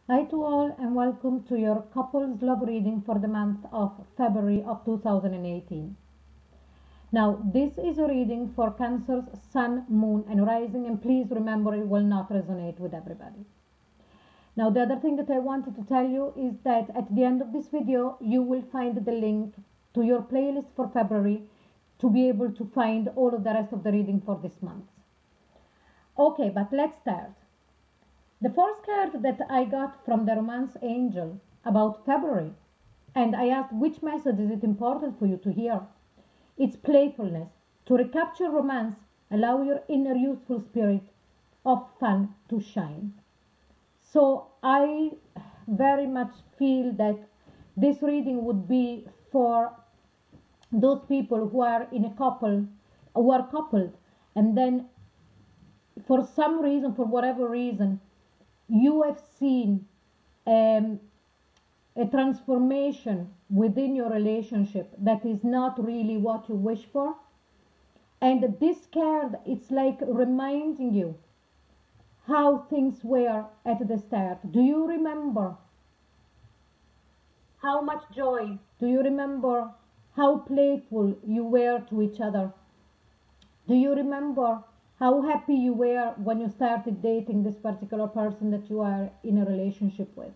Hi to all and welcome to your couples love reading for the month of February of 2018. Now this is a reading for Cancer's Sun, Moon and Rising, and please remember it will not resonate with everybody. Now the other thing that I wanted to tell you is that at the end of this video you will find the link to your playlist for February to be able to find all of the rest of the reading for this month. Okay, but let's start. The first card that I got from the Romance Angel about February, and I asked which message is it important for you to hear. It's playfulness. To recapture romance, allow your inner youthful spirit of fun to shine. So I very much feel that this reading would be for those people who are in a couple, who are coupled, and then for some reason, for whatever reason, you have seen a transformation within your relationship that is not really what you wish for. And this card, it's like reminding you how things were at the start. Do you remember how much joy? Do you remember how playful you were to each other? Do you remember how happy you were when you started dating this particular person that you are in a relationship with?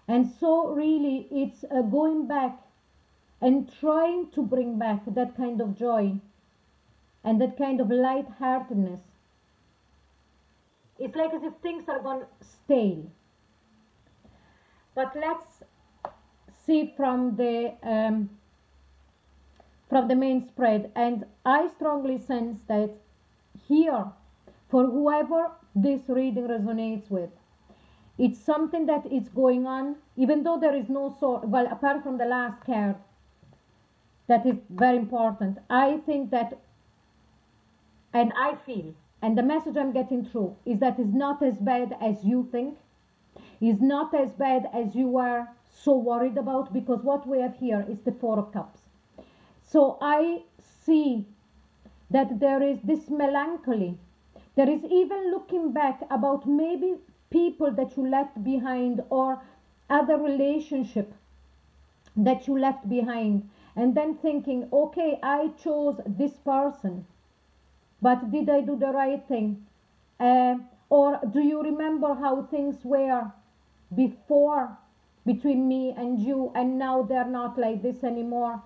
And so really it's going back and trying to bring back that kind of joy and that kind of lightheartedness. It's like as if things are gone stale. But let's see from the main spread, and I strongly sense that here, for whoever this reading resonates with, it's something that is going on, even though there is no sort, well, apart from the last card, that is very important. I think that, and I feel, and the message I'm getting through is that it's not as bad as you think. It's not as bad as you are so worried about, because what we have here is the Four of Cups. So I see that there is this melancholy. There is even looking back about maybe people that you left behind or other relationship that you left behind, and then thinking, okay, I chose this person, but did I do the right thing? Or do you remember how things were before between me and you, and now they're not like this anymore?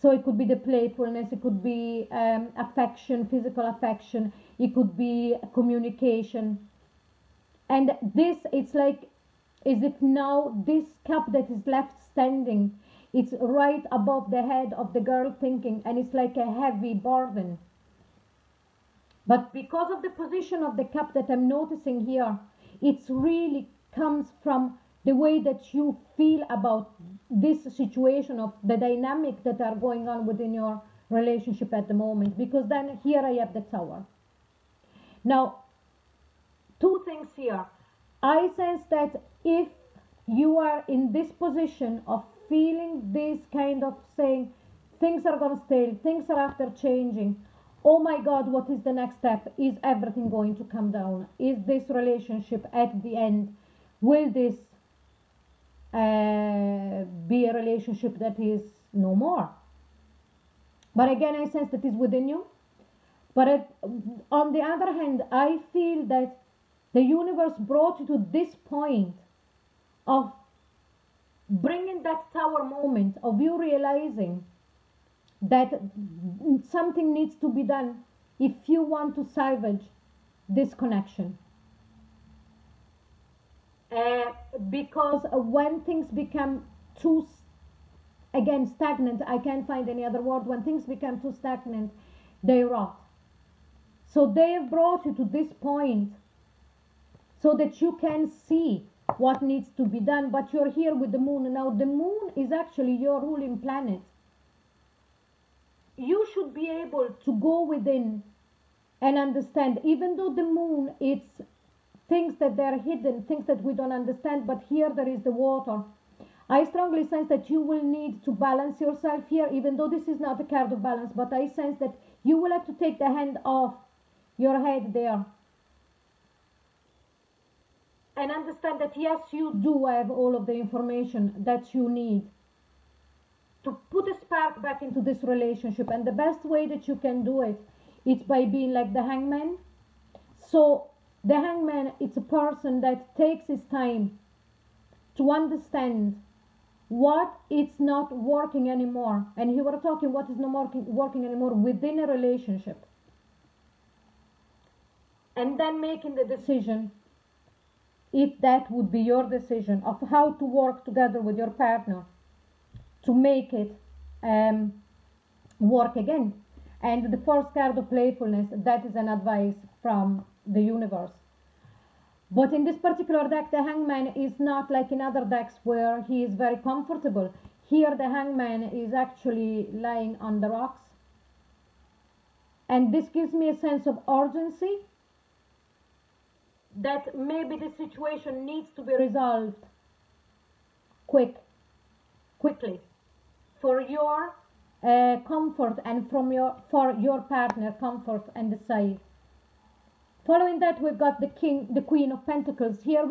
So it could be the playfulness, it could be affection, physical affection, it could be communication. And this, it's like as if now this cup that is left standing, it's right above the head of the girl thinking, and it's like a heavy burden. But because of the position of the cup that I'm noticing here, it's really comes from the way that you feel about this situation of the dynamic that are going on within your relationship at the moment. Because then here I have the Tower. Now, two things here. I sense that if you are in this position of feeling this kind of saying, things are going to stay, things are after changing, oh my God, what is the next step? Is everything going to come down? Is this relationship at the end, will this be a relationship that is no more? But again, I sense that is within you. But on the other hand, I feel that the universe brought you to this point of bringing that Tower moment of you realizing that something needs to be done if you want to salvage this connection. Because when things become too, again, stagnant, I can't find any other word, when things become too stagnant, they rot. So they have brought you to this point so that you can see what needs to be done, but you're here with the moon. Now the moon is actually your ruling planet. You should be able to go within and understand, even though the moon, it's things that they're hidden, things that we don't understand, but here there is the water. I strongly sense that you will need to balance yourself here, even though this is not a card of balance, but I sense that you will have to take the hand off your head there. and understand that yes, you do have all of the information that you need to put a spark back into this relationship. And the best way that you can do it is by being like the hangman. So the hangman, it's a person that takes his time to understand what is not working anymore. And here we're talking what is not working anymore within a relationship. And then making the decision, if that would be your decision, of how to work together with your partner to make it work again. And the first card of playfulness, that is an advice from the universe. But in this particular deck, the hangman is not like in other decks where he is very comfortable. Here the hangman is actually lying on the rocks. And this gives me a sense of urgency, that maybe the situation needs to be resolved quickly, for your comfort and for your partner comfort and desire. Following that, we've got the Queen of Pentacles. Here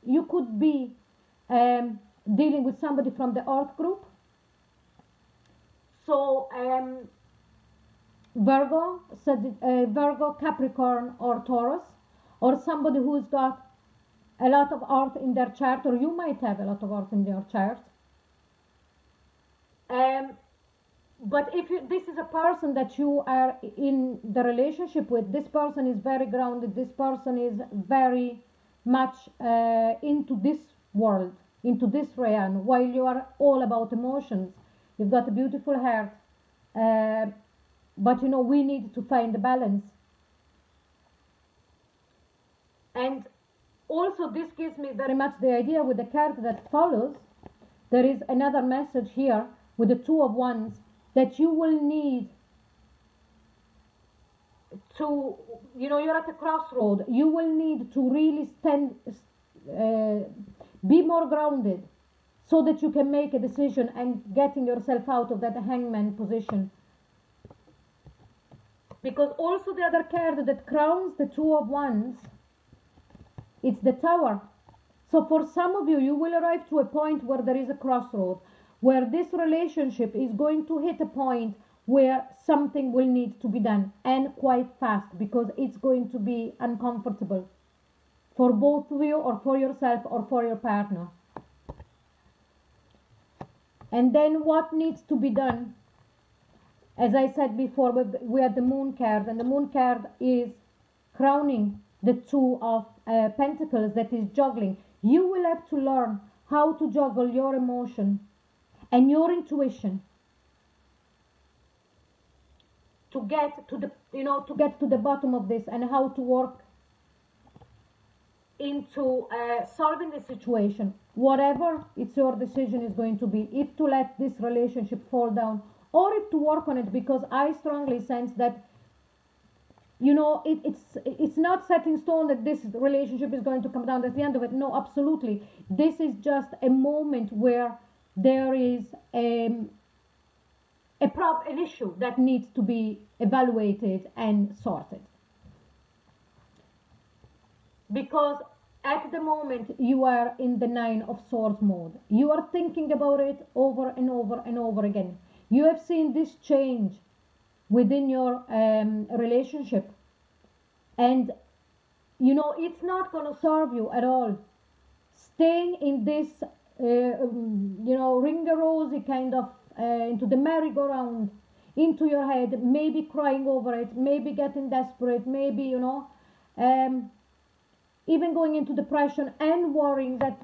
you could be dealing with somebody from the Earth group. So Virgo, Capricorn, or Taurus, or somebody who's got a lot of Earth in their chart, or you might have a lot of Earth in your chart. But if this is a person that you are in the relationship with, this person is very grounded, this person is very much into this world, into this realm, while you are all about emotions. You've got a beautiful heart, but we need to find the balance. And also this gives me very much the idea with the card that follows. There is another message here with the Two of Wands, that you will need to, you're at a crossroad. You will need to really be more grounded so that you can make a decision and getting yourself out of that hangman position. Because also the other card that crowns the Two of Wands, it's the Tower. So for some of you, you will arrive to a point where there is a crossroad, where this relationship is going to hit a point where something will need to be done, and quite fast, because it's going to be uncomfortable for both of you, or for yourself, or for your partner. And then what needs to be done? As I said before, we had the Moon card, and the Moon card is crowning the Two of Pentacles, that is juggling. You will have to learn how to juggle your emotion and your intuition to get to the bottom of this, and how to work into solving the situation, whatever it's your decision is going to be, if to let this relationship fall down or if to work on it. Because I strongly sense that it's not set in stone that this relationship is going to come down at the end of it. No, absolutely. This is just a moment where there is an issue that needs to be evaluated and sorted. Because at the moment you are in the Nine of Swords mode. You are thinking about it over and over and over again. You have seen this change within your relationship, and it's not going to serve you at all staying in this ring-a-rosy kind of into the merry-go-round, into your head, maybe crying over it, maybe getting desperate, maybe even going into depression and worrying that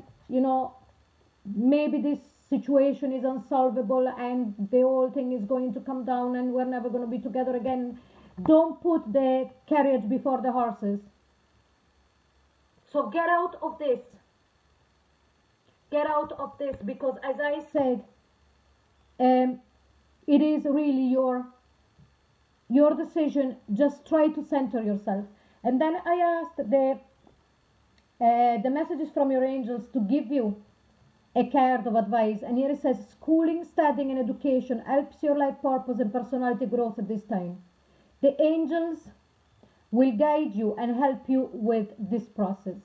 maybe this situation is unsolvable and the whole thing is going to come down and we're never going to be together again. Don't put the carriage before the horses. So get out of this. Get out of this, because as I said, it is really your decision. Just try to center yourself. And then I asked the messages from your angels to give you a card of advice, and here it says, schooling, studying and education helps your life purpose and personality growth at this time. The angels will guide you and help you with this process.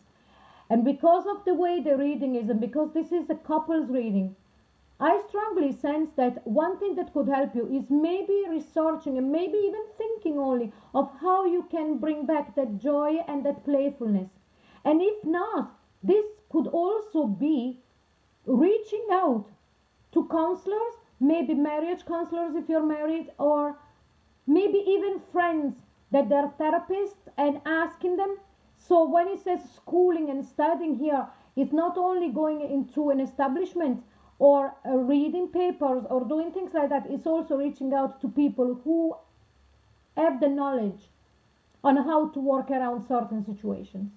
And because of the way the reading is, and because this is a couple's reading, I strongly sense that one thing that could help you is maybe researching and maybe even thinking only of how you can bring back that joy and that playfulness. And if not, this could also be reaching out to counselors, maybe marriage counselors if you're married, or maybe even friends that they're therapists, and asking them. So when it says schooling and studying here, it's not only going into an establishment or reading papers or doing things like that, it's also reaching out to people who have the knowledge on how to work around certain situations.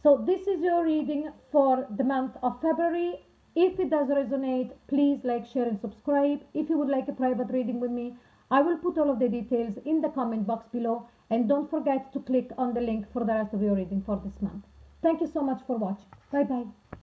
So this is your reading for the month of February. If it does resonate, please like, share and subscribe. If you would like a private reading with me, I will put all of the details in the comment box below, and don't forget to click on the link for the rest of your reading for this month. Thank you so much for watching. Bye bye.